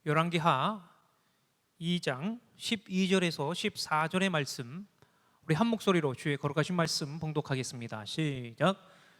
열왕기하 2장 12절에서 14절의 말씀, 우리 한 목소리로 주의 거룩하신 말씀 봉독하겠습니다. 시작.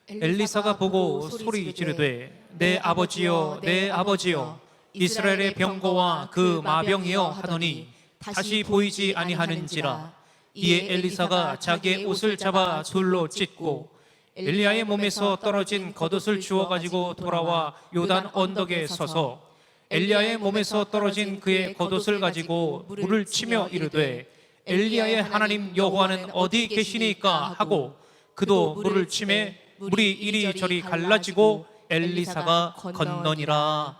엘리사가 보고 소리 지르되 내 아버지여 내 아버지여 이스라엘의 병거와 그 마병이여 하더니 다시 보이지 아니하는지라. 이에 엘리사가 자기의 옷을 잡아 돌로 찢고 엘리야의 몸에서 떨어진 겉옷을 주워 가지고 돌아와 요단 언덕에 서서 엘리야의 몸에서 떨어진 그의 겉옷을 가지고 물을 치며 이르되 엘리야의 하나님 여호와는 어디 계시니까 하고 그도 물을 치매 물이 이리저리 갈라지고 엘리사가 건너니라.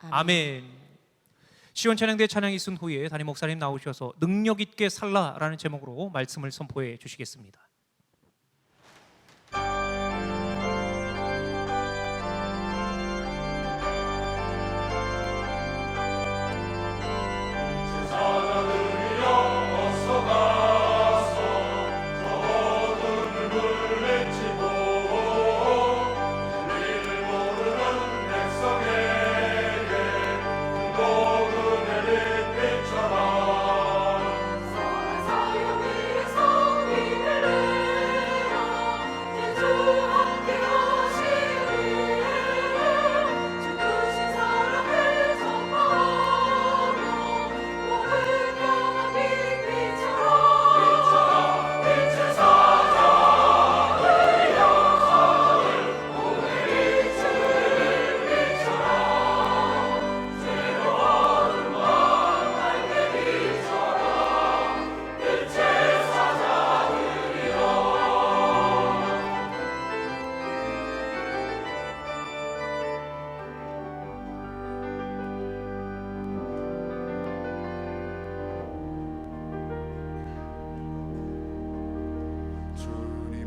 아멘. 시온찬양대 찬양이 있은 후에 담임 목사님 나오셔서 능력 있게 살라라는 제목으로 말씀을 선포해 주시겠습니다.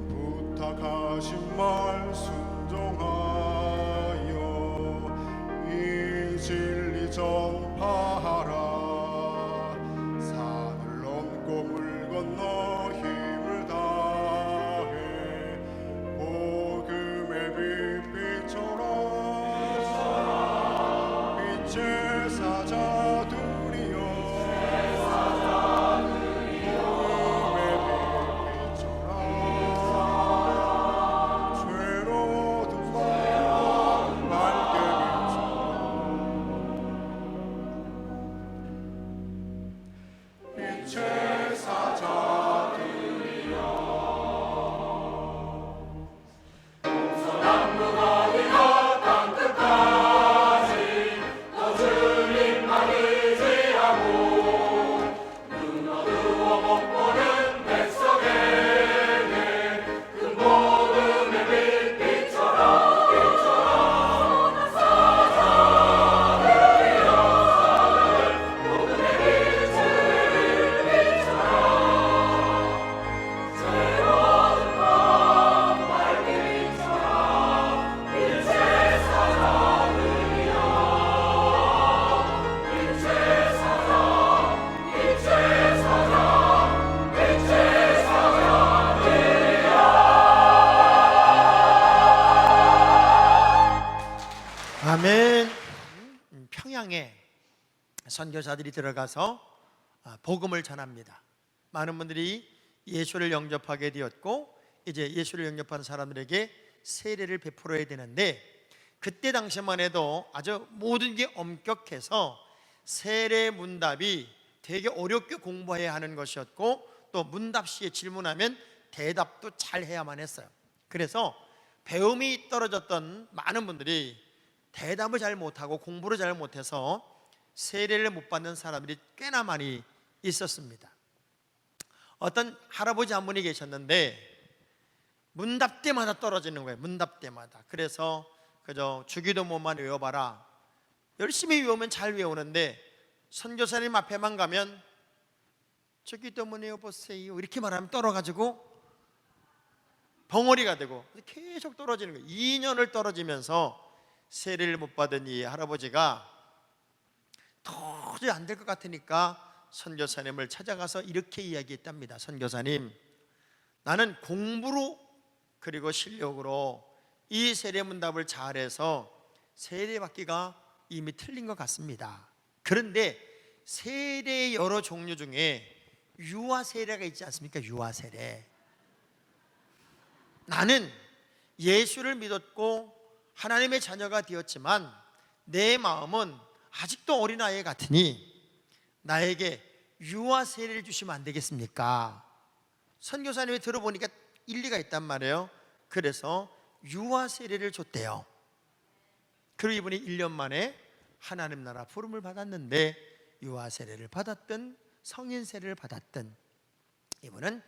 부탁하신 말 순종하여 이 진리 전파하라. 산을 넘고 물 건너 힘을 다해 복음의 빛비춰라. 빛의 사자들이여 아멘. 평양에 선교사들이 들어가서 복음을 전합니다. 많은 분들이 예수를 영접하게 되었고 이제 예수를 영접한 사람들에게 세례를 베풀어야 되는데 그때 당시만 해도 아주 모든 게 엄격해서 세례 문답이 되게 어렵게 공부해야 하는 것이었고 또 문답 시에 질문하면 대답도 잘 해야만 했어요. 그래서 배움이 떨어졌던 많은 분들이 대답을 잘 못하고 공부를 잘 못해서 세례를 못 받는 사람들이 꽤나 많이 있었습니다. 어떤 할아버지 한 분이 계셨는데 문답 때마다 떨어지는 거예요. 문답 때마다. 그래서 그저 주기도문만 외워봐라. 열심히 외우면 잘 외우는데 선교사님 앞에만 가면 주기도문 외워보세요 이렇게 말하면 떨어가지고 벙어리가 되고 계속 떨어지는 거예요. 2년을 떨어지면서 세례를 못 받은 이 할아버지가 도저히 안 될 것 같으니까 선교사님을 찾아가서 이렇게 이야기했답니다. 선교사님, 나는 공부로 그리고 실력으로 이 세례문답을 잘해서 세례받기가 이미 틀린 것 같습니다. 그런데 세례의 여러 종류 중에 유아 세례가 있지 않습니까? 유아 세례. 나는 예수를 믿었고 하나님의 자녀가 되었지만 내 마음은 아직도 어린아이 같으니 나에게 유아 세례를 주시면 안 되겠습니까? 선교사님이 들어보니까 일리가 있단 말이에요. 그래서 유아 세례를 줬대요. 그리고 이분이 1년 만에 하나님 나라 부름을 받았는데 유아 세례를 받았든 성인 세례를 받았든 이분은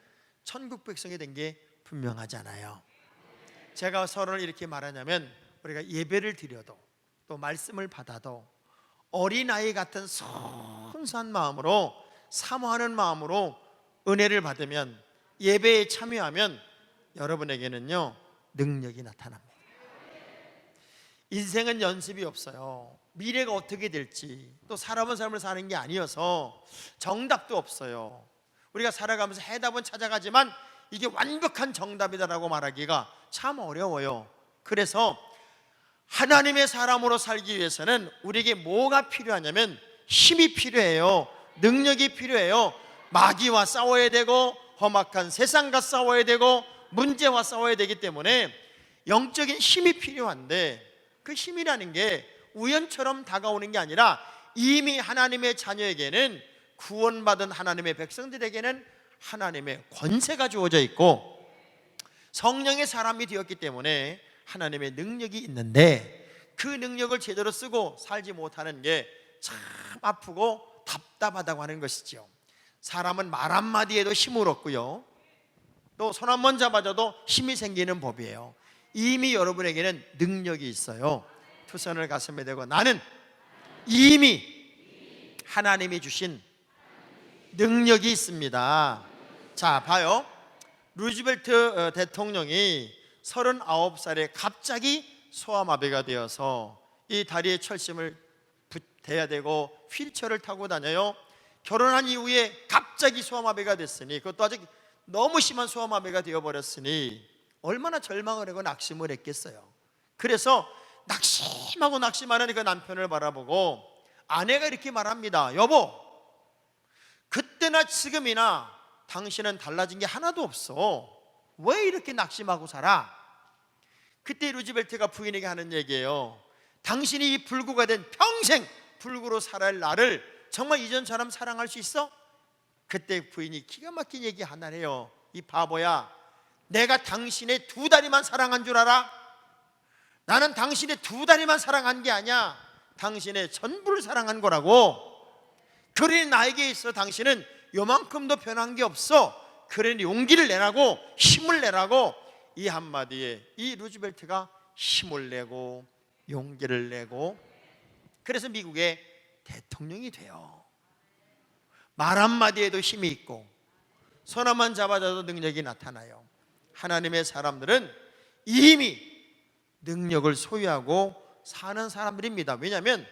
천국 백성이 된 게 분명하잖아요. 제가 서로를 이렇게 말하냐면 우리가 예배를 드려도 또 말씀을 받아도 어린아이 같은 순수한 마음으로 사모하는 마음으로 은혜를 받으면 예배에 참여하면 여러분에게는요 능력이 나타납니다. 인생은 연습이 없어요. 미래가 어떻게 될지 또 살아본 삶을 사는 게 아니어서 정답도 없어요. 우리가 살아가면서 해답은 찾아가지만 이게 완벽한 정답이다라고 말하기가 참 어려워요. 그래서 하나님의 사람으로 살기 위해서는 우리에게 뭐가 필요하냐면 힘이 필요해요. 능력이 필요해요. 마귀와 싸워야 되고 험악한 세상과 싸워야 되고 문제와 싸워야 되기 때문에 영적인 힘이 필요한데 그 힘이라는 게 우연처럼 다가오는 게 아니라 이미 하나님의 자녀에게는 구원받은 하나님의 백성들에게는 하나님의 권세가 주어져 있고 성령의 사람이 되었기 때문에 하나님의 능력이 있는데 그 능력을 제대로 쓰고 살지 못하는 게 참 아프고 답답하다고 하는 것이죠. 사람은 말 한마디에도 힘을 얻고요 또 손 한 번 잡아줘도 힘이 생기는 법이에요. 이미 여러분에게는 능력이 있어요. 두 손을 가슴에 대고 나는 이미 하나님이 주신 능력이 있습니다. 자, 봐요. 루즈벨트 대통령이 39살에 갑자기 소아마비가 되어서 이 다리에 철심을 대야 되고 휠체어를 타고 다녀요. 결혼한 이후에 갑자기 소아마비가 됐으니 그것도 아직 너무 심한 소아마비가 되어버렸으니 얼마나 절망을 하고 낙심을 했겠어요. 그래서 낙심하는 그 남편을 바라보고 아내가 이렇게 말합니다. 여보, 그때나 지금이나 당신은 달라진 게 하나도 없어. 왜 이렇게 낙심하고 살아? 그때 루즈벨트가 부인에게 하는 얘기예요. 당신이 이 불구가 된 평생 불구로 살아야 할 나를 정말 이전처럼 사랑할 수 있어? 그때 부인이 기가 막힌 얘기 하나를 해요. 이 바보야, 내가 당신의 2다리만 사랑한 줄 알아? 나는 당신의 2다리만 사랑한 게 아니야. 당신의 전부를 사랑한 거라고. 그러니 나에게 있어 당신은 요만큼도 변한 게 없어. 그러니 용기를 내라고, 힘을 내라고. 이 한마디에 이 루즈벨트가 힘을 내고 용기를 내고 그래서 미국의 대통령이 돼요. 말 한마디에도 힘이 있고 손 한번 잡아줘도 능력이 나타나요. 하나님의 사람들은 이미 능력을 소유하고 사는 사람들입니다. 왜냐하면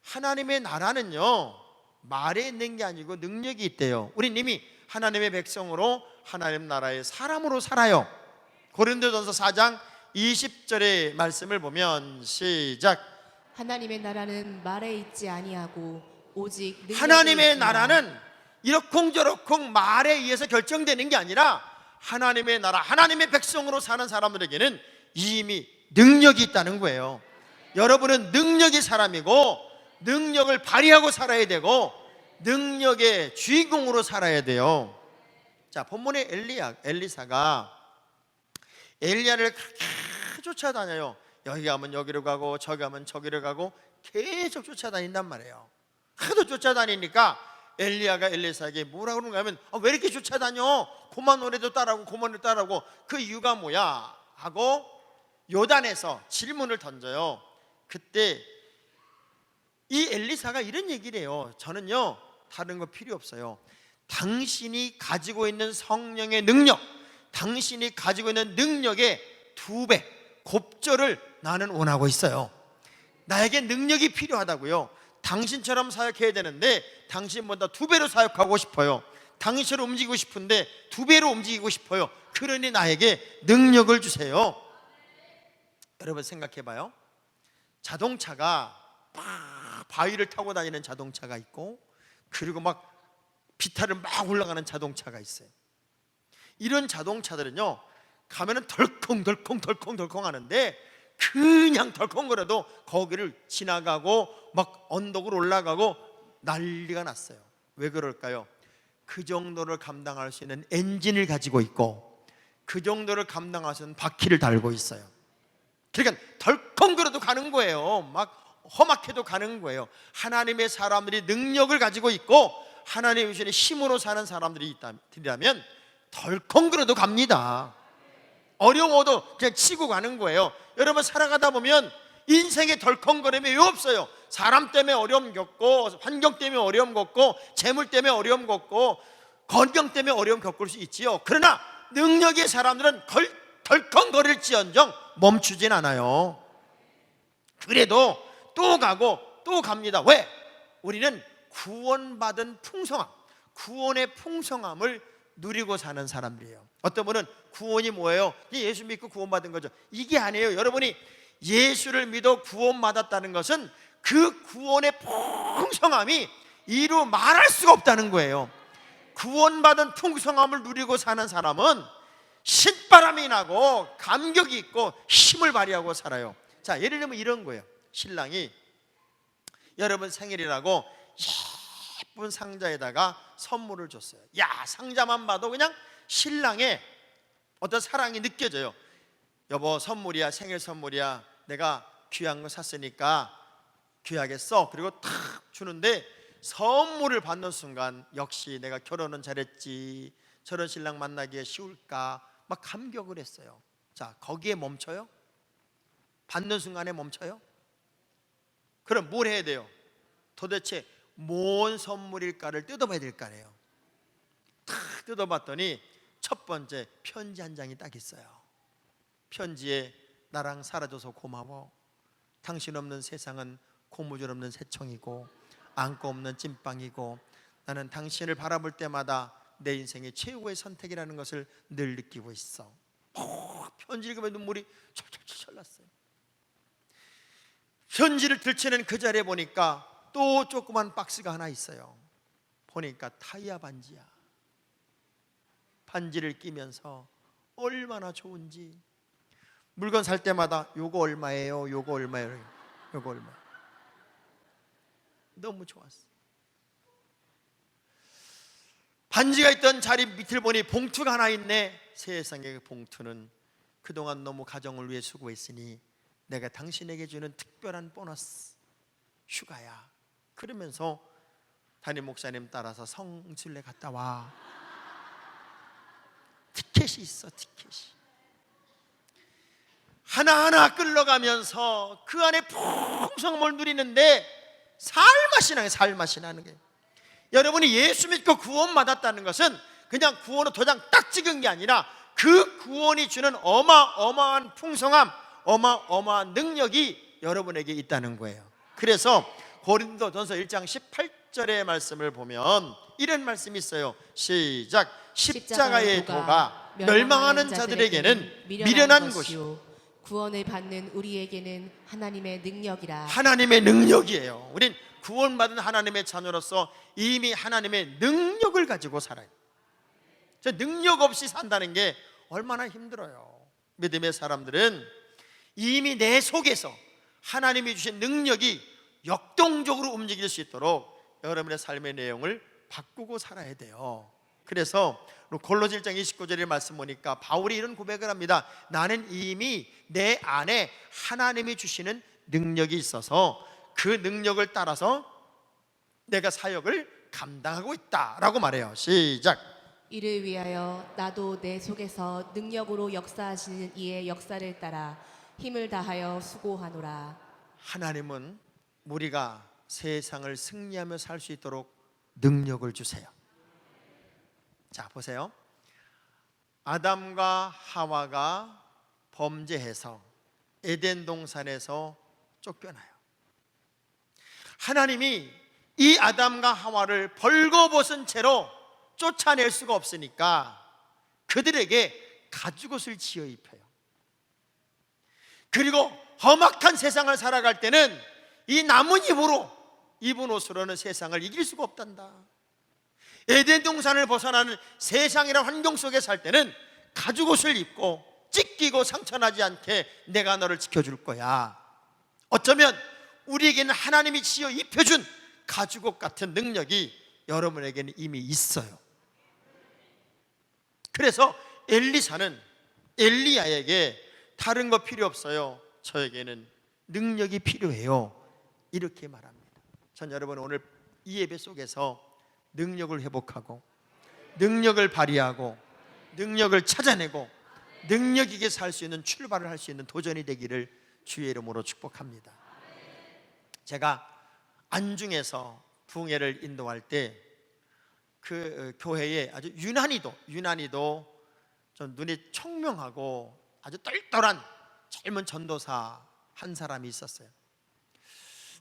하나님의 나라는요 말에 있는 게 아니고 능력이 있대요. 우린 이미 하나님의 백성으로 하나님 나라의 사람으로 살아요. 고린도전서 4장 20절의 말씀을 보면 시작. 하나님의 나라는 말에 있지 아니하고 오직 능력에 하나님의 있으나 나라는 이러쿵저러쿵 말에 의해서 결정되는 게 아니라 하나님의 나라, 하나님의 백성으로 사는 사람들에게는 이미 능력이 있다는 거예요. 여러분은 능력이 사람이고 능력을 발휘하고 살아야 되고 능력의 주인공으로 살아야 돼요. 자, 본문의 엘리사가 엘리야를 그렇게 쫓아다녀요. 여기 가면 여기로 가고 저기 가면 저기로 가고 계속 쫓아다닌단 말이에요. 하도 쫓아다니니까 엘리야가 엘리사에게 뭐라 그러는가 하면 왜 이렇게 쫓아다녀? 고만 노래도 따라하고 고만 노래도 따라하고 그 이유가 뭐야? 하고 요단에서 질문을 던져요. 그때 이 엘리사가 이런 얘기를 해요. 저는요 다른 거 필요 없어요. 당신이 가지고 있는 성령의 능력, 당신이 가지고 있는 능력의 2배 곱절을 나는 원하고 있어요. 나에게 능력이 필요하다고요. 당신처럼 사역해야 되는데 당신보다 2배로 사역하고 싶어요. 당신처럼 움직이고 싶은데 2배로 움직이고 싶어요. 그러니 나에게 능력을 여러분 생각해봐요. 자동차가 바위를 타고 다니는 자동차가 있고, 그리고 막 비탈을 막 올라가는 자동차가 있어요. 이런 자동차들은요, 가면은 덜컹덜컹 하는데 그냥 덜컹거려도 거기를 지나가고 막 언덕을 올라가고 난리가 났어요. 왜 그럴까요? 그 정도를 감당할 수 있는 엔진을 가지고 있고, 그 정도를 감당할 수 있는 바퀴를 달고 있어요. 그러니까 덜컹거려도 가는 거예요. 막 험악해도 가는 거예요. 하나님의 사람들이 능력을 가지고 있고 하나님의 주신 힘으로 사는 사람들이 있다면 덜컹거려도 갑니다. 어려워도 그냥 치고 가는 거예요. 여러분, 살아가다 보면 인생에 덜컹거림이 왜 없어요? 사람 때문에 어려움 겪고, 환경 때문에 어려움 겪고, 재물 때문에 어려움 겪고, 건강 때문에 어려움 겪을 수 있지요. 그러나 능력의 사람들은 덜컹거릴지언정 멈추진 않아요. 그래도 또 가고 또 갑니다. 왜? 우리는 구원받은 풍성함, 구원의 풍성함을 누리고 사는 사람들이에요. 어떤 분은 구원이 뭐예요? 예수 믿고 구원받은 거죠. 이게 아니에요. 여러분이 예수를 믿어 구원받았다는 것은 그 구원의 풍성함이 이루 말할 수가 없다는 거예요. 구원받은 풍성함을 누리고 사는 사람은 신바람이 나고 감격이 있고 힘을 발휘하고 살아요. 자, 예를 들면 이런 거예요. 신랑이 여러분 생일이라고 예쁜 상자에다가 선물을 줬어요. 야, 상자만 봐도 그냥 신랑의 어떤 사랑이 느껴져요. 여보, 선물이야, 생일 선물이야, 내가 귀한 거 샀으니까 귀하게 써. 그리고 탁 주는데 선물을 받는 순간 역시 내가 결혼은 잘했지, 저런 신랑 만나기에 쉬울까, 막 감격을 했어요. 자, 거기에 멈춰요? 받는 순간에 멈춰요? 그럼 뭘 해야 돼요? 도대체 뭔 선물일까를 뜯어봐야 될 거 아니에요. 탁 뜯어봤더니 첫 번째 편지 한 장이 딱 있어요. 편지에 나랑 살아줘서 고마워, 당신 없는 세상은 고무줄 없는 새총이고 안고 없는 찐빵이고, 나는 당신을 바라볼 때마다 내 인생의 최고의 선택이라는 것을 늘 느끼고 있어. 편지 읽으면 눈물이 철철철 났어요. 편지를 들치는 그 자리에 보니까 또 조그만 박스가 하나 있어요. 보니까 타이어 반지야. 반지를 끼면서 얼마나 좋은지, 물건 살 때마다 요거 얼마예요? 요거 얼마예요? 요거 얼마? 너무 좋았어. 반지가 있던 자리 밑을 보니 봉투가 하나 있네. 세상에, 그 봉투는 그동안 너무 가정을 위해 수고했으니 내가 당신에게 주는 특별한 보너스 휴가야. 그러면서 담임 목사님 따라서 성순례 갔다 와. 티켓이 있어, 티켓이. 하나하나 끌러가면서 그 안에 풍성함을 누리는데 살맛이 나는 거예요. 여러분이 예수 믿고 구원받았다는 것은 그냥 구원으로 도장 딱 찍은 게 아니라 그 구원이 주는 어마어마한 풍성함, 어마어마한 능력이 여러분에게 있다는 거예요. 그래서 고린도전서 1장 18절의 말씀을 보면 이런 말씀이 있어요. 시작. 십자가의 도가 멸망하는 자들에게는 미련한 것이요 구원을 받는 우리에게는 하나님의 능력이라. 하나님의 능력이에요. 우린 구원받은 하나님의 자녀로서 이미 하나님의 능력을 가지고 살아요. 저 능력 없이 산다는 게 얼마나 힘들어요. 믿음의 사람들은 이미 내 속에서 하나님이 주신 능력이 역동적으로 움직일 수 있도록 여러분의 삶의 내용을 바꾸고 살아야 돼요. 그래서 골로새 1장 29절의 말씀 보니까 바울이 이런 고백을 합니다. 나는 이미 내 안에 하나님이 주시는 능력이 있어서 그 능력을 따라서 내가 사역을 감당하고 있다라고 말해요. 시작. 이를 위하여 나도 내 속에서 능력으로 역사하시는 이의 역사를 따라 힘을 다하여 수고하노라. 하나님은 우리가 세상을 승리하며 살 수 있도록 능력을 주세요. 자, 보세요. 아담과 하와가 범죄해서 에덴 동산에서 쫓겨나요. 하나님이 이 아담과 하와를 벌거벗은 채로 쫓아낼 수가 없으니까 그들에게 가죽옷을 지어 입혀요. 그리고 험악한 세상을 살아갈 때는 이 나뭇잎으로 입은 옷으로는 세상을 이길 수가 없단다. 에덴 동산을 벗어나는 세상이란 환경 속에 살 때는 가죽옷을 입고 찢기고 상처나지 않게 내가 너를 지켜줄 거야. 어쩌면 우리에게는 하나님이 지어 입혀준 가죽옷 같은 능력이 여러분에게는 이미 있어요. 그래서 엘리사는 엘리야에게 다른 거 필요 없어요, 저에게는 능력이 필요해요, 이렇게 말합니다. 전 여러분 오늘 이 예배 속에서 능력을 회복하고 능력을 발휘하고 능력을 찾아내고 능력 있게 살 수 있는, 출발을 할 수 있는 도전이 되기를 주의 이름으로 축복합니다. 제가 안중에서 부흥회를 인도할 때 그 교회에 아주 유난히도 좀 눈이 총명하고 아주 똘똘한 젊은 전도사 한 사람이 있었어요.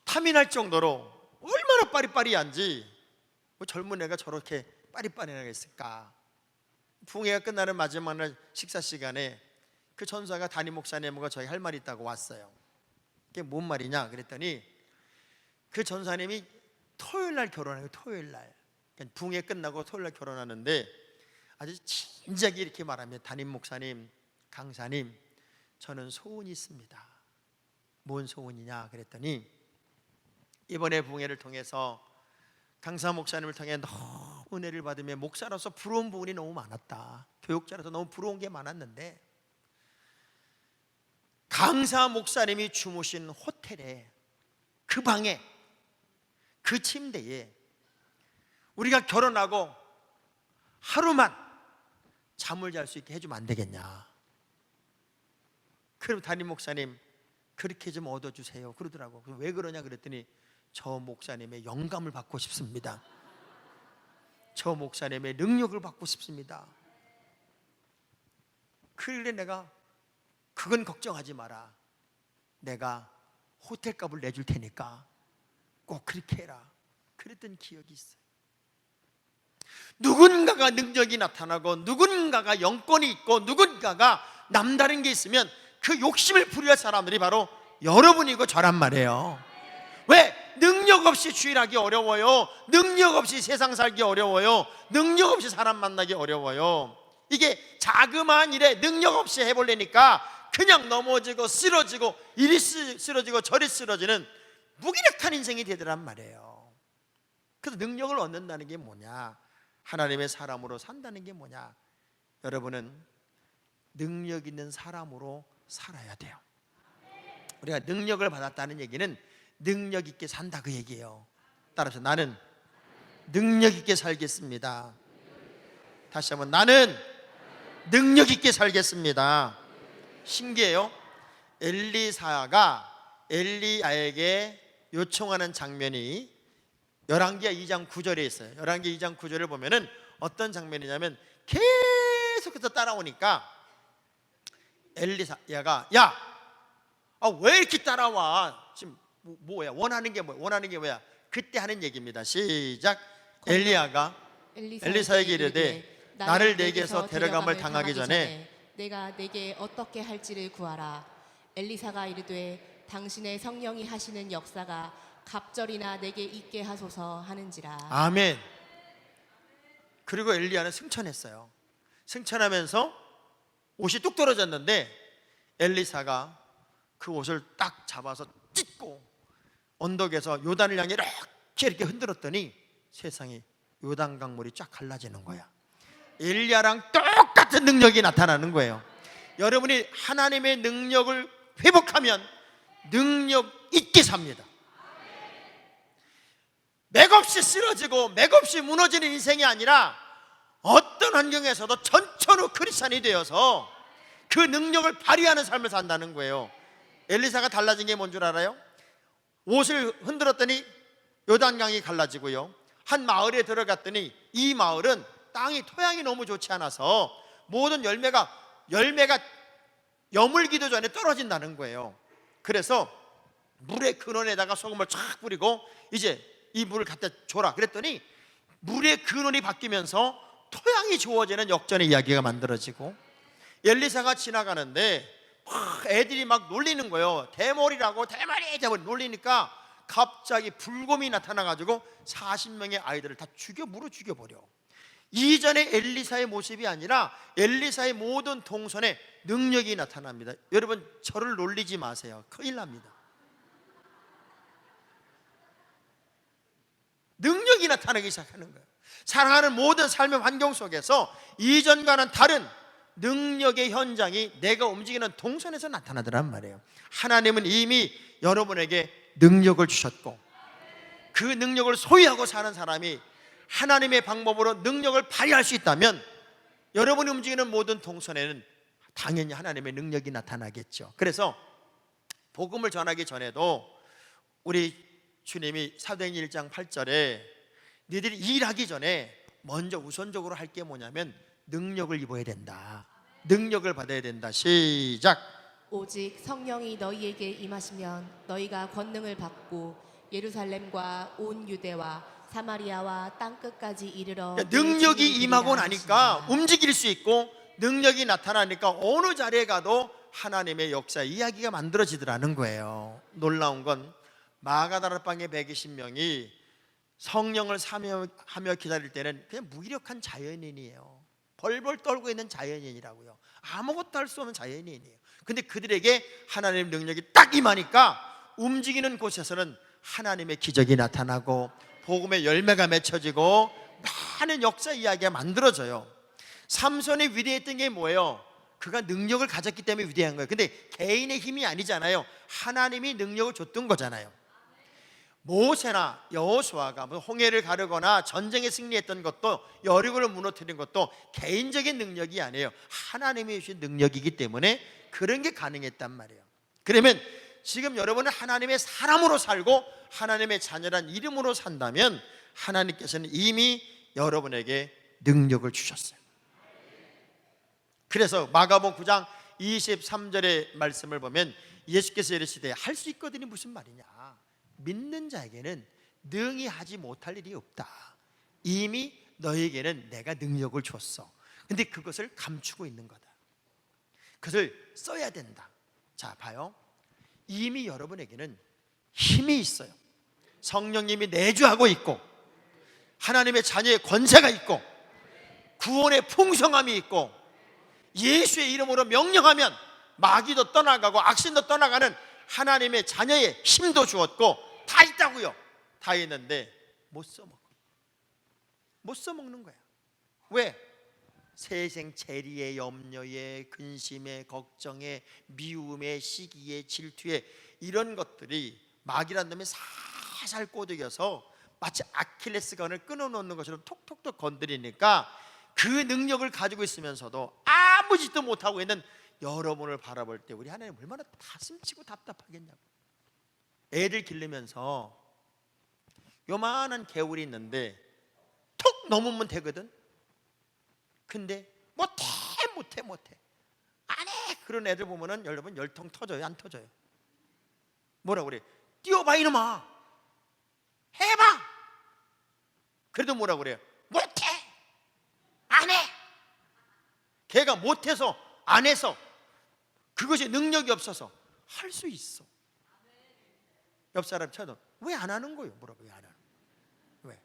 탐이 날 정도로 얼마나 빠리빠리한지, 뭐 젊은 애가 저렇게 빠리빠리하게 했을까. 부흥회가 끝나는 마지막 날 식사 시간에 그 전사가 담임 목사님과 저희 할 말이 있다고 왔어요. 그게 뭔 말이냐 그랬더니 그 전사님이 토요일 날 결혼해요. 토요일 날. 그러니까 부흥회 끝나고 토요일 날 결혼하는데 아주 진작에 이렇게 말합니다. 담임 목사님, 강사님, 저는 소원이 있습니다. 뭔 소원이냐 그랬더니 이번에 부흥회를 통해서 강사 목사님을 통해 너무 은혜를 받으며 목사로서 부러운 부분이 너무 많았다. 교육자로서 너무 부러운 게 많았는데 강사 목사님이 주무신 호텔에 그 방에 그 침대에 우리가 결혼하고 하루만 잠을 잘 수 있게 해주면 안 되겠냐. 그럼 담임 목사님 그렇게 좀 얻어주세요 그러더라고. 왜 그러냐 그랬더니 저 목사님의 영감을 받고 싶습니다. 저 목사님의 능력을 받고 싶습니다. 그래 내가 그건 걱정하지 마라. 내가 호텔값을 내줄 테니까 꼭 그렇게 해라. 그랬던 기억이 있어요. 누군가가 능력이 나타나고 누군가가 영권이 있고 누군가가 남다른 게 있으면 그 욕심을 부릴 사람들이 바로 여러분이고 저란 말이에요. 왜? 능력 없이 주일하기 어려워요. 능력 없이 세상 살기 어려워요. 능력 없이 사람 만나기 어려워요. 이게 자그마한 일에 능력 없이 해보려니까 그냥 넘어지고 쓰러지고 이리 쓰러지고 저리 쓰러지는 무기력한 인생이 되더란 말이에요. 그래서 능력을 얻는다는 게 뭐냐? 하나님의 사람으로 산다는 게 뭐냐? 여러분은 능력 있는 사람으로 살아야 돼요. 우리가 능력을 받았다는 얘기는 능력 있게 산다 그 얘기예요. 따라서 나는 능력 있게 살겠습니다. 다시 한번 나는 능력 있게 살겠습니다. 신기해요. 엘리사가 엘리야에게 요청하는 장면이 열왕기하 2장 9절에 있어요. 열왕기 2장 9절을 보면은 어떤 장면이냐면 계속해서 따라오니까 엘리야가 왜 이렇게 따라와? 지금 뭐야? 원하는 게 뭐야? 원하는 게 뭐야? 그때 하는 얘기입니다. 시작. 엘리야가 엘리사에게 이르되 나를 내게서 데려감을 당하기 전에 내가 내게 어떻게 할지를 구하라. 엘리사가 이르되 당신의 성령이 하시는 역사가 갑절이나 내게 있게 하소서 하는지라. 아멘. 그리고 엘리야는 승천했어요. 승천하면서 옷이 뚝 떨어졌는데 엘리사가 그 옷을 딱 잡아서 찢고 언덕에서 요단을 향해 이렇게 흔들었더니 세상에 요단 강물이 쫙 갈라지는 거야. 엘리야랑 똑같은 능력이 나타나는 거예요. 여러분이 하나님의 능력을 회복하면 능력 있게 삽니다. 맥없이 쓰러지고 맥없이 무너지는 인생이 아니라 어떤 환경에서도 전천후 크리스찬이 되어서 그 능력을 발휘하는 삶을 산다는 거예요. 엘리사가 달라진 게 뭔 줄 알아요? 옷을 흔들었더니 요단강이 갈라지고요. 한 마을에 들어갔더니 이 마을은 땅이 토양이 너무 좋지 않아서 모든 열매가 여물기도 전에 떨어진다는 거예요. 그래서 물의 근원에다가 소금을 쫙 뿌리고 이제 이 물을 갖다 줘라 그랬더니 물의 근원이 바뀌면서 토양이 좋아지는 역전의 이야기가 만들어지고 엘리사가 지나가는데 애들이 막 놀리는 거예요. 대머리라고 대머리 놀리니까 갑자기 불곰이 나타나가지고 40명의 아이들을 다 물어 죽여버려. 이전의 엘리사의 모습이 아니라 엘리사의 모든 동선에 능력이 나타납니다. 여러분, 저를 놀리지 마세요. 큰일 납니다. 능력이 나타나기 시작하는 거예요. 사랑하는 모든 삶의 환경 속에서 이전과는 다른 능력의 현장이 내가 움직이는 동선에서 나타나더란 말이에요. 하나님은 이미 여러분에게 능력을 주셨고, 그 능력을 소유하고 사는 사람이 하나님의 방법으로 능력을 발휘할 수 있다면 여러분이 움직이는 모든 동선에는 당연히 하나님의 능력이 나타나겠죠. 그래서 복음을 전하기 전에도 우리 주님이 사도행전 1장 8절에 너희들이 일하기 전에 먼저 우선적으로 할 게 뭐냐면 능력을 입어야 된다. 능력을 받아야 된다. 시작. 오직 성령이 너희에게 임하시면 너희가 권능을 받고 예루살렘과 온 유대와 사마리아와 땅 끝까지 이르러 능력이 임하고 나니까 하시니라. 움직일 수 있고 능력이 나타나니까 어느 자리에 가도 하나님의 역사 이야기가 만들어지더라는 거예요. 놀라운 건 마가다라 방에 120명이 성령을 사모하며 기다릴 때는 그냥 무기력한 자연인이에요. 벌벌 떨고 있는 자연인이라고요. 아무것도 할 수 없는 자연인이에요. 근데 그들에게 하나님의 능력이 딱 임하니까 움직이는 곳에서는 하나님의 기적이 나타나고 복음의 열매가 맺혀지고 많은 역사 이야기가 만들어져요. 삼손이 위대했던 게 뭐예요? 그가 능력을 가졌기 때문에 위대한 거예요. 근데 개인의 힘이 아니잖아요. 하나님이 능력을 줬던 거잖아요. 모세나 여호수아가 홍해를 가르거나 전쟁에 승리했던 것도, 여리고를 무너뜨린 것도 개인적인 능력이 아니에요. 하나님이 주신 능력이기 때문에 그런 게 가능했단 말이에요. 그러면 지금 여러분은 하나님의 사람으로 살고 하나님의 자녀란 이름으로 산다면 하나님께서는 이미 여러분에게 능력을 주셨어요. 그래서 마가복음 9장 23절의 말씀을 보면 예수께서 이르시되 할 수 있거든이 무슨 말이냐? 믿는 자에게는 능히 하지 못할 일이 없다. 이미 너에게는 내가 능력을 줬어. 근데 그것을 감추고 있는 거다. 그것을 써야 된다. 자, 봐요. 이미 여러분에게는 힘이 있어요. 성령님이 내주하고 있고, 하나님의 자녀의 권세가 있고, 구원의 풍성함이 있고, 예수의 이름으로 명령하면 마귀도 떠나가고 악신도 떠나가는 하나님의 자녀의 힘도 주었고 다 있다고요. 다 있는데 못 써먹어. 못 써먹는 거야. 왜? 세상 재리에, 염려에, 근심에, 걱정에, 미움에, 시기에, 질투에, 이런 것들이 마귀란 놈이 살살 꼬드겨서 마치 아킬레스건을 끊어놓는 것처럼 톡톡톡 건드리니까 그 능력을 가지고 있으면서도 아무 짓도 못하고 있는 여러분을 바라볼 때 우리 하나님 얼마나 가슴치고 답답하겠냐고. 애들 기르면서 요만한 개울이 있는데 톡 넘으면 되거든. 근데 못해 안 해. 그런 애들 보면은 여러분 열통 터져요, 안 터져요? 뭐라 그래? 뛰어봐 이놈아, 해봐. 그래도 뭐라 그래요? 못해, 안 해. 걔가 못해서 안 해서 그것이 능력이 없어서 할 수 있어. 옆 사람 쳐도 왜 안 하는 거예요? 뭐라고 왜 안 하는? 왜?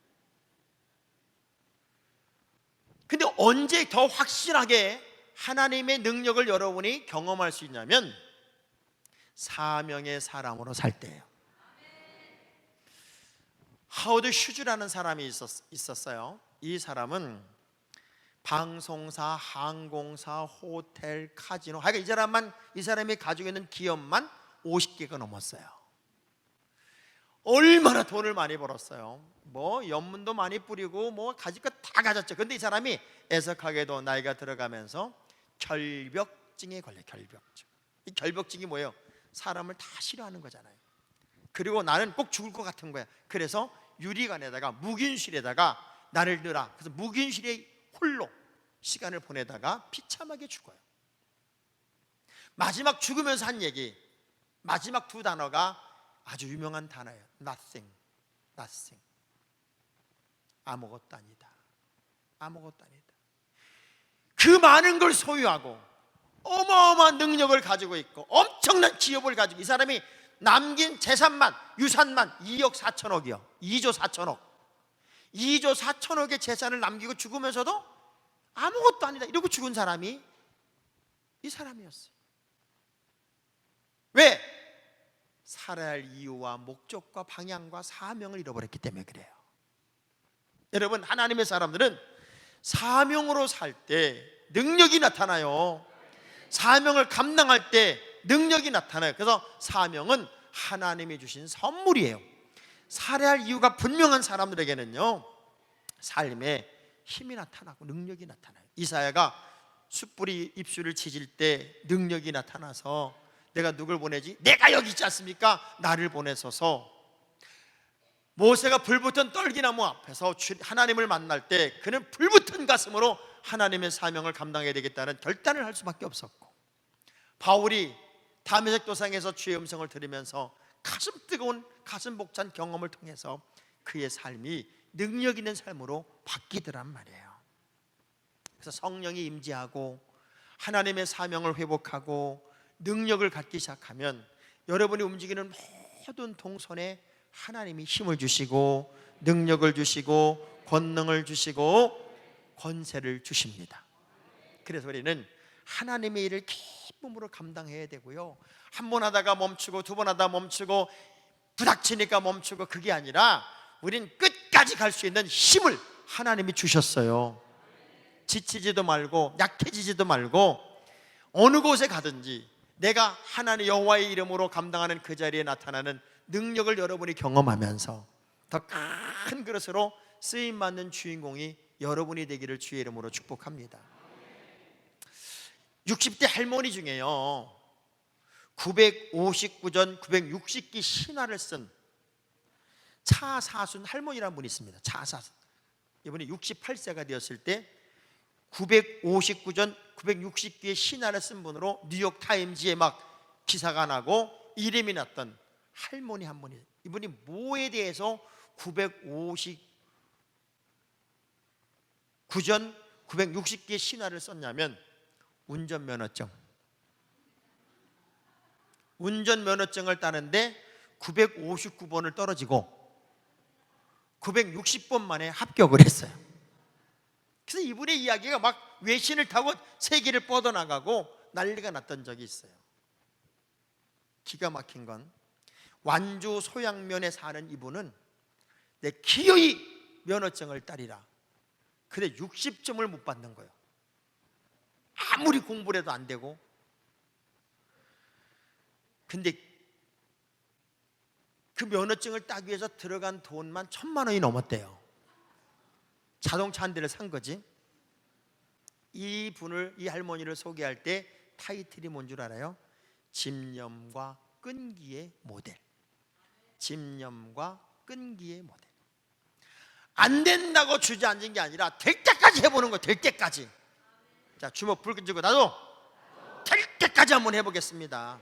근데 언제 더 확실하게 하나님의 능력을 여러분이 경험할 수 있냐면 사명의 사람으로 살 때예요. 하워드 슈즈라는 사람이 있었어요. 이 사람은 방송사, 항공사, 호텔, 카지노, 하여간 이 사람이 가지고 있는 기업만 50개가 넘었어요. 얼마나 돈을 많이 벌었어요. 뭐 연문도 많이 뿌리고 뭐 가질 것 다 가졌죠. 근데 이 사람이 애석하게도 나이가 들어가면서 결벽증에 걸려. 결벽증. 이 결벽증이 뭐예요? 사람을 다 싫어하는 거잖아요. 그리고 나는 꼭 죽을 것 같은 거야. 그래서 유리관에다가 묵인실에다가 나를 넣으라. 그래서 묵인실에 홀로 시간을 보내다가 비참하게 죽어요. 마지막 죽으면서 한 얘기, 마지막 두 단어가 아주 유명한 단어예요. Nothing, nothing. 아무것도 아니다. 아무것도 아니다. 그 많은 걸 소유하고 어마어마한 능력을 가지고 있고 엄청난 기업을 가지고, 이 사람이 남긴 재산만, 유산만 2억 4천억이요. 2조 4천억. 2조 4천억의 재산을 남기고 죽으면서도 아무것도 아니다 이러고 죽은 사람이 이 사람이었어요. 왜? 살아야 할 이유와 목적과 방향과 사명을 잃어버렸기 때문에 그래요. 여러분, 하나님의 사람들은 사명으로 살 때 능력이 나타나요. 사명을 감당할 때 능력이 나타나요. 그래서 사명은 하나님이 주신 선물이에요. 살아야 할 이유가 분명한 사람들에게는요, 삶에 힘이 나타나고 능력이 나타나요. 이사야가 숯불이 입술을 치질 때 능력이 나타나서 내가 누굴 보내지? 내가 여기 있지 않습니까? 나를 보내소서. 모세가 불붙은 떨기나무 앞에서 하나님을 만날 때 그는 불붙은 가슴으로 하나님의 사명을 감당해야 되겠다는 결단을 할 수밖에 없었고, 바울이 다메섹 도상에서 주의 음성을 들으면서 가슴 뜨거운 가슴 벅찬 경험을 통해서 그의 삶이 능력 있는 삶으로 바뀌더란 말이에요. 그래서 성령이 임재하고 하나님의 사명을 회복하고 능력을 갖기 시작하면 여러분이 움직이는 모든 동선에 하나님이 힘을 주시고 능력을 주시고 권능을 주시고 권세를 주십니다. 그래서 우리는 하나님의 일을 기쁨으로 감당해야 되고요, 한 번 하다가 멈추고 두 번 하다 멈추고 부닥치니까 멈추고, 그게 아니라 우린 끝까지 갈 수 있는 힘을 하나님이 주셨어요. 지치지도 말고 약해지지도 말고 어느 곳에 가든지 내가 하나님 여호와의 이름으로 감당하는 그 자리에 나타나는 능력을 여러분이 경험하면서 더 큰 그릇으로 쓰임받는 주인공이 여러분이 되기를 주의 이름으로 축복합니다. 60대 할머니 중에요 959전 960기 신화를 쓴 차사순 할머니라는 분이 있습니다. 차사순, 이분이 68세가 되었을 때 959전 960기의 신화를 쓴 분으로 뉴욕타임즈에 막 기사가 나고 이름이 났던 할머니 한 분이, 이분이 뭐에 대해서 959전 960기의 신화를 썼냐면 운전면허증을 따는데 959번을 떨어지고 960번 만에 합격을 했어요. 그래서 이분의 이야기가 막 외신을 타고 세계를 뻗어나가고 난리가 났던 적이 있어요. 기가 막힌 건 완주 소양면에 사는 이분은 내 기어이 면허증을 따리라, 근데 60점을 못 받는 거예요. 아무리 공부를 해도 안 되고. 근데 그 면허증을 따기 위해서 들어간 돈만 1,000만 원이 넘었대요. 자동차 한 대를 산 거지. 이 할머니를 소개할 때 타이틀이 뭔 줄 알아요? 집념과 끈기의 모델. 집념과 끈기의 모델. 안 된다고 주저앉은 게 아니라 될 때까지 해보는 거예요. 될 때까지. 자, 주먹 불 끈지고 나도 될 때까지 한번 해보겠습니다.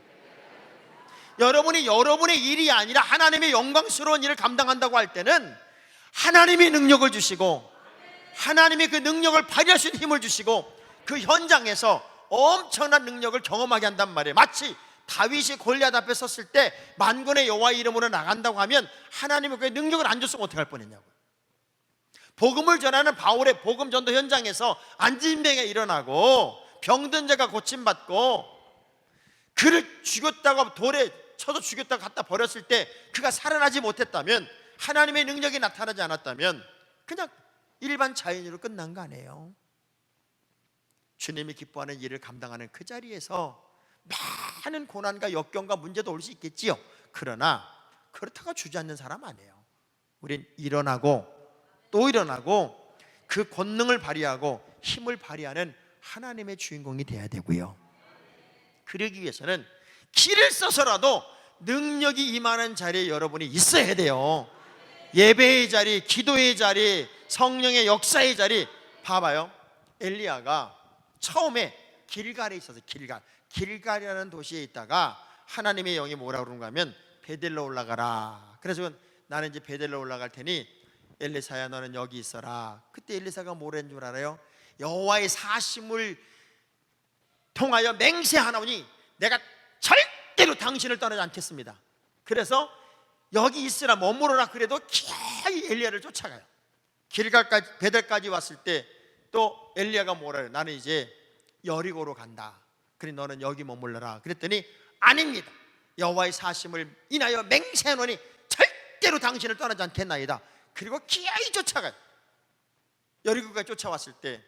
여러분이 여러분의 일이 아니라 하나님의 영광스러운 일을 감당한다고 할 때는 하나님이 능력을 주시고 하나님이 그 능력을 발휘할 수 있는 힘을 주시고 그 현장에서 엄청난 능력을 경험하게 한단 말이에요. 마치 다윗이 골리앗 앞에 섰을 때 만군의 여호와의 이름으로 나간다고 하면 하나님은 그 능력을 안 줬으면 어떻게 할 뻔했냐고요. 복음을 전하는 바울의 복음 전도 현장에서 안진병이 일어나고 병든 자가 고침받고 그를 죽였다고 돌에 쳐서 죽였다고 갖다 버렸을 때 그가 살아나지 못했다면, 하나님의 능력이 나타나지 않았다면 그냥 일반 자연으로 끝난 거 아니에요. 주님이 기뻐하는 일을 감당하는 그 자리에서 많은 고난과 역경과 문제도 올 수 있겠지요. 그러나 그렇다고 주저앉는 사람 아니에요. 우린 일어나고 또 일어나고 그 권능을 발휘하고 힘을 발휘하는 하나님의 주인공이 돼야 되고요. 그러기 위해서는 길을 써서라도 능력이 임하는 자리에 여러분이 있어야 돼요. 예배의 자리, 기도의 자리, 성령의 역사의 자리. 봐봐요, 엘리야가 처음에 길갈에 있어서 길갈이라는 도시에 있다가 하나님의 영이 뭐라고 그러는가 하면 베델로 올라가라. 그래서 나는 이제 베델로 올라갈 테니 엘리사야 너는 여기 있어라. 그때 엘리사가 뭐라 했는 줄 알아요? 여호와의 사심을 통하여 맹세하나오니 내가 절대로 당신을 떠나지 않겠습니다. 그래서 여기 있으라 머무르라 그래도 기어이 엘리야를 쫓아가요. 길갈까지 베델까지 왔을 때 또 엘리야가 뭐라 해요? 나는 이제 여리고로 간다. 그래 너는 여기 머물러라. 그랬더니 아닙니다. 여호와의 사심을 인하여 맹세하노니 절대로 당신을 떠나지 않겠나이다. 그리고 기어이 쫓아가요. 여리고까지 쫓아왔을 때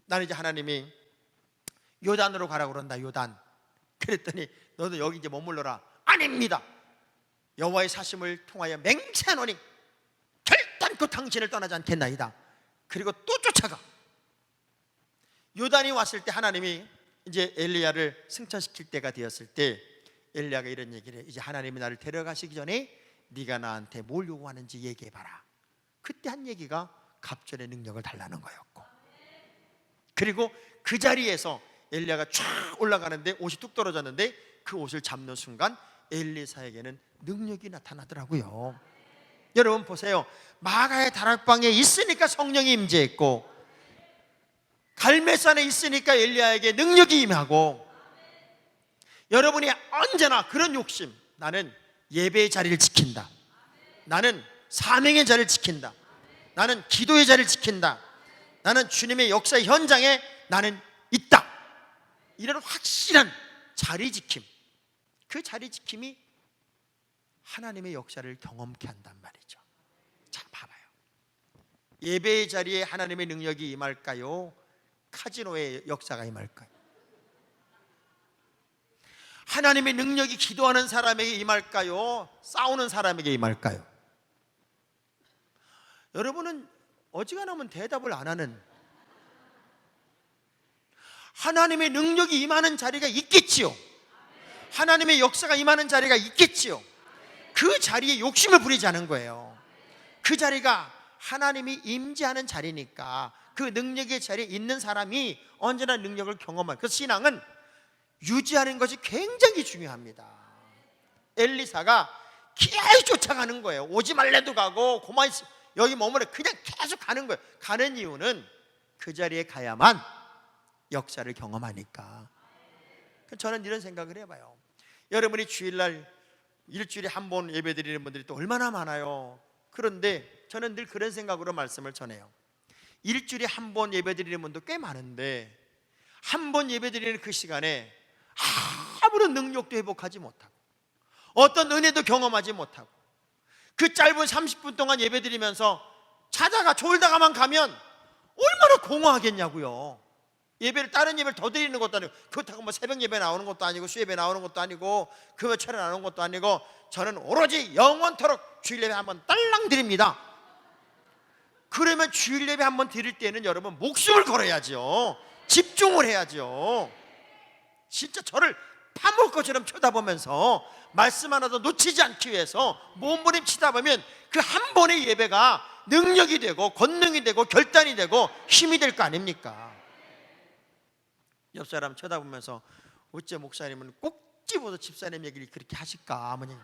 나는 이제 하나님이 요단으로 가라고 그런다. 요단. 그랬더니 너는 여기 이제 머물러라. 아닙니다. 여호와의 사심을 통하여 맹세하노니 결단코 당신을 떠나지 않겠나이다. 그리고 또 쫓아가. 요단이 왔을 때 하나님이 이제 엘리야를 승천시킬 때가 되었을 때 엘리야가 이런 얘기를 해. 이제 하나님이 나를 데려가시기 전에 네가 나한테 뭘 요구하는지 얘기해봐라. 그때 한 얘기가 갑절의 능력을 달라는 거였고, 그리고 그 자리에서 엘리야가 쫙 올라가는데 옷이 뚝 떨어졌는데 그 옷을 잡는 순간 엘리사에게는 능력이 나타나더라고요. 여러분 보세요. 마가의 다락방에 있으니까 성령이 임재했고, 갈멜산에 있으니까 엘리야에게 능력이 임하고, 여러분이 언제나 그런 욕심, 나는 예배의 자리를 지킨다, 나는 사명의 자리를 지킨다, 나는 기도의 자리를 지킨다, 나는 주님의 역사의 현장에 나는 있다, 이런 확실한 자리 지킴, 그 자리 지킴이 하나님의 역사를 경험케 한단 말이죠. 자, 봐봐요. 예배의 자리에 하나님의 능력이 임할까요? 카지노의 역사가 임할까요? 하나님의 능력이 기도하는 사람에게 임할까요? 싸우는 사람에게 임할까요? 여러분은 어지간하면 대답을 안 하는, 하나님의 능력이 임하는 자리가 있겠지요. 하나님의 역사가 임하는 자리가 있겠지요. 그 자리에 욕심을 부리지 않은 거예요. 그 자리가 하나님이 임재하는 자리니까 그 능력의 자리에 있는 사람이 언제나 능력을 경험할, 그 신앙은 유지하는 것이 굉장히 중요합니다. 엘리사가 기어이 쫓아가는 거예요. 오지 말래도 가고 고만 여기 머무래 그냥 계속 가는 거예요. 가는 이유는 그 자리에 가야만 역사를 경험하니까. 저는 이런 생각을 해봐요. 여러분이 주일날 일주일에 한 번 예배드리는 분들이 또 얼마나 많아요. 그런데 저는 늘 그런 생각으로 말씀을 전해요. 일주일에 한 번 예배드리는 분도 꽤 많은데 한 번 예배드리는 그 시간에 아무런 능력도 회복하지 못하고 어떤 은혜도 경험하지 못하고 그 짧은 30분 동안 예배드리면서 자다가 졸다가만 가면 얼마나 공허하겠냐고요. 예배를, 다른 예배를 더 드리는 것도 아니고, 그렇다고 뭐 새벽 예배 나오는 것도 아니고 수예배 나오는 것도 아니고 금요철에 나오는 것도 아니고, 저는 오로지 영원토록 주일 예배 한번 딸랑 드립니다. 그러면 주일 예배 한번 드릴 때는 여러분 목숨을 걸어야죠. 집중을 해야죠. 진짜 저를 파먹을 것처럼 쳐다보면서 말씀 하나도 놓치지 않기 위해서 몸부림치다 보면 그 한 번의 예배가 능력이 되고 권능이 되고 결단이 되고 힘이 될 거 아닙니까? 옆 사람 쳐다보면서 어째 목사님은 꼭 집어서 집사님 얘기를 그렇게 하실까? 어머니.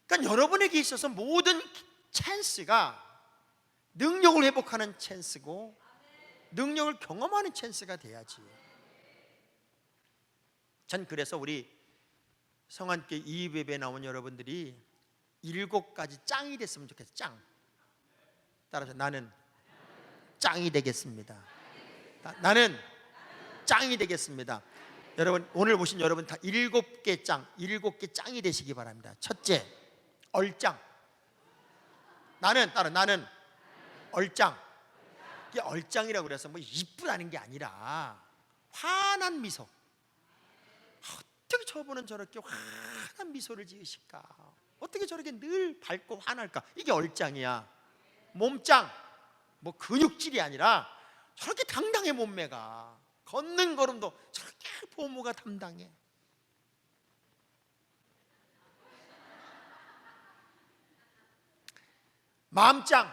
그러니까 여러분에게 있어서 모든 찬스가 능력을 회복하는 찬스고 능력을 경험하는 찬스가 돼야지. 전 그래서 우리 성안교회 이입예배에 나온 여러분들이 7가지 짱이 됐으면 좋겠어요. 짱. 따라서 나는 짱이 되겠습니다. 나는 짱이 되겠습니다. 여러분 오늘 보신 여러분 다 7개 짱, 7개 짱이 되시기 바랍니다. 첫째, 얼짱. 나는 얼짱. 이게 얼짱이라고 그래서 뭐 이쁘다는 게 아니라 환한 미소. 어떻게 저분은 저렇게 환한 미소를 지으실까? 어떻게 저렇게 늘 밝고 환할까? 이게 얼짱이야. 몸짱, 뭐 근육질이 아니라 저렇게 당당해. 몸매가 걷는 걸음도 저렇게 보모가 담당해. 마음짱,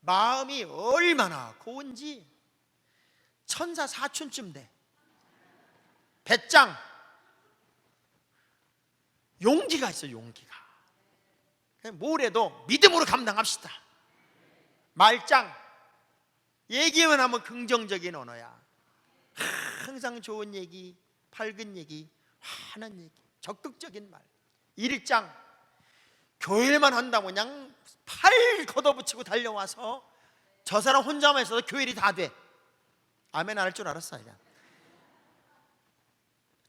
마음이 얼마나 고운지 천사 사촌쯤 돼. 배짱, 용기가 있어. 용기가 뭘 해도 믿음으로 감당합시다. 말짱, 얘기만 하면 긍정적인 언어야. 항상 좋은 얘기, 밝은 얘기, 환한 얘기, 적극적인 말. 1장 교회만 한다고 그냥 팔 걷어붙이고 달려와서 저 사람 혼자만 있어도 교회 일이 다 돼. 아멘 안 할 줄 알았어. 그냥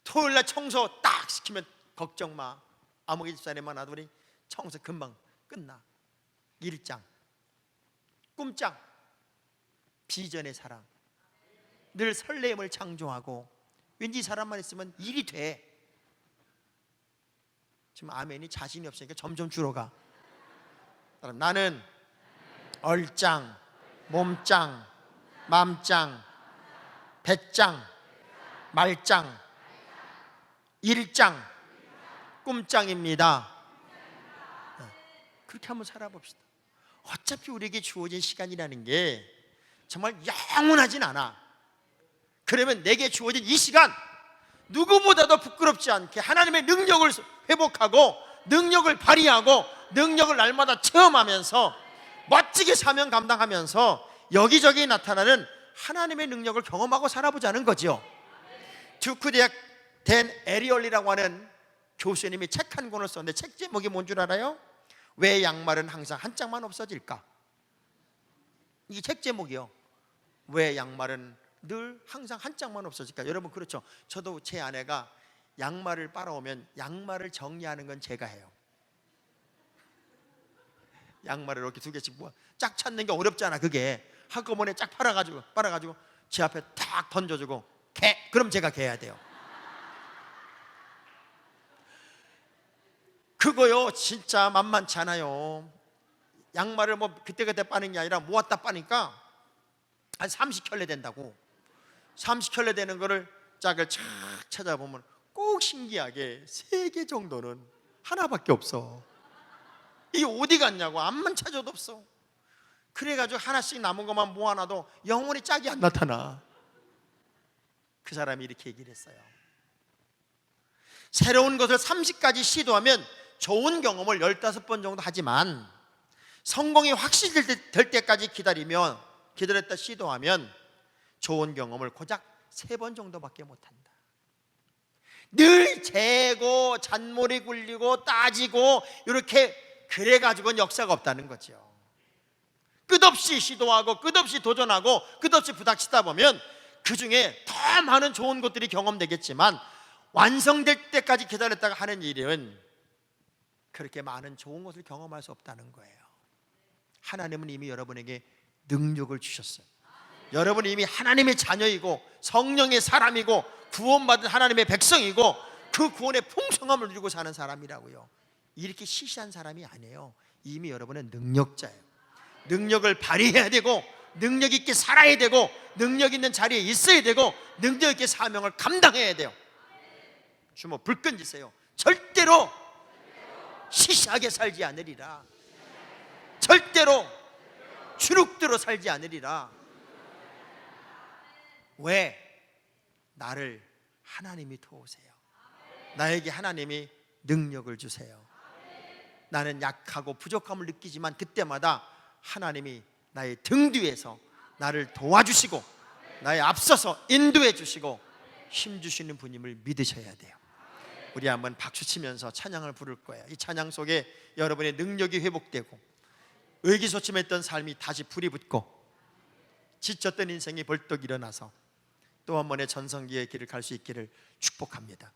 토요일날 청소 딱 시키면 걱정 마. 아무개 집사님만 놔두니 청소 금방 끝나. 1장 꿈장 비전의 사랑. 늘 설렘을 창조하고 왠지 사람만 있으면 일이 돼. 지금 아멘이 자신이 없으니까 점점 줄어가. 나는 얼짱, 몸짱, 맘짱, 배짱, 말짱, 일짱, 꿈짱입니다. 그렇게 한번 살아봅시다. 어차피 우리에게 주어진 시간이라는 게 정말 영원하진 않아. 그러면 내게 주어진 이 시간 누구보다도 부끄럽지 않게 하나님의 능력을 회복하고 능력을 발휘하고 능력을 날마다 체험하면서 멋지게 사명 감당하면서 여기저기 나타나는 하나님의 능력을 경험하고 살아보자는 거죠. 듀크 대학 댄 에리얼리라고 하는 교수님이 책 한 권을 썼는데 책 제목이 뭔 줄 알아요? 왜 양말은 항상 한 짝만 없어질까? 이게 책 제목이요. 왜 양말은 늘 항상 한 짝만 없어질까? 여러분 그렇죠. 저도 제 아내가 양말을 빨아오면 양말을 정리하는 건 제가 해요. 양말을 이렇게 두 개씩 모아 짝 찾는 게 어렵잖아. 그게 한꺼번에 짝 빨아가지고 제 앞에 탁 던져주고 개. 그럼 제가 개야 돼요. 그거요 진짜 만만치 않아요. 양말을 뭐 그때그때 빠는 게 아니라 모았다 빠니까 한 30켤레 된다고. 30켤레 되는 거를 짝을 착 찾아보면 꼭 신기하게 3개 정도는 하나밖에 없어. 이게 어디 갔냐고 암만 찾아도 없어. 그래가지고 하나씩 남은 것만 모아놔도 영원히 짝이 안 나타나. 그 사람이 이렇게 얘기를 했어요. 새로운 것을 30가지 시도하면 좋은 경험을 15번 정도 하지만 성공이 확실될 때까지 기다렸다 시도하면 좋은 경험을 고작 3번 정도밖에 못한다. 늘 재고 잔머리 굴리고 따지고 이렇게 그래가지고는 역사가 없다는 거죠. 끝없이 시도하고 끝없이 도전하고 끝없이 부닥치다 보면 그 중에 더 많은 좋은 것들이 경험되겠지만 완성될 때까지 기다렸다가 하는 일은 그렇게 많은 좋은 것을 경험할 수 없다는 거예요. 하나님은 이미 여러분에게 능력을 주셨어요. 여러분이 이미 하나님의 자녀이고 성령의 사람이고 구원받은 하나님의 백성이고 그 구원의 풍성함을 누리고 사는 사람이라고요. 이렇게 시시한 사람이 아니에요. 이미 여러분은 능력자예요. 능력을 발휘해야 되고 능력 있게 살아야 되고 능력 있는 자리에 있어야 되고 능력 있게 사명을 감당해야 돼요. 주모 불 끈지세요. 절대로 시시하게 살지 않으리라. 절대로 주눅들어 살지 않으리라. 왜? 나를 하나님이 도우세요. 나에게 하나님이 능력을 주세요. 나는 약하고 부족함을 느끼지만 그때마다 하나님이 나의 등 뒤에서 나를 도와주시고 나의 앞서서 인도해 주시고 힘 주시는 분임을 믿으셔야 돼요. 우리 한번 박수 치면서 찬양을 부를 거예요. 이 찬양 속에 여러분의 능력이 회복되고 의기소침했던 삶이 다시 불이 붙고 지쳤던 인생이 벌떡 일어나서 또 한 번의 전성기의 길을 갈 수 있기를 축복합니다.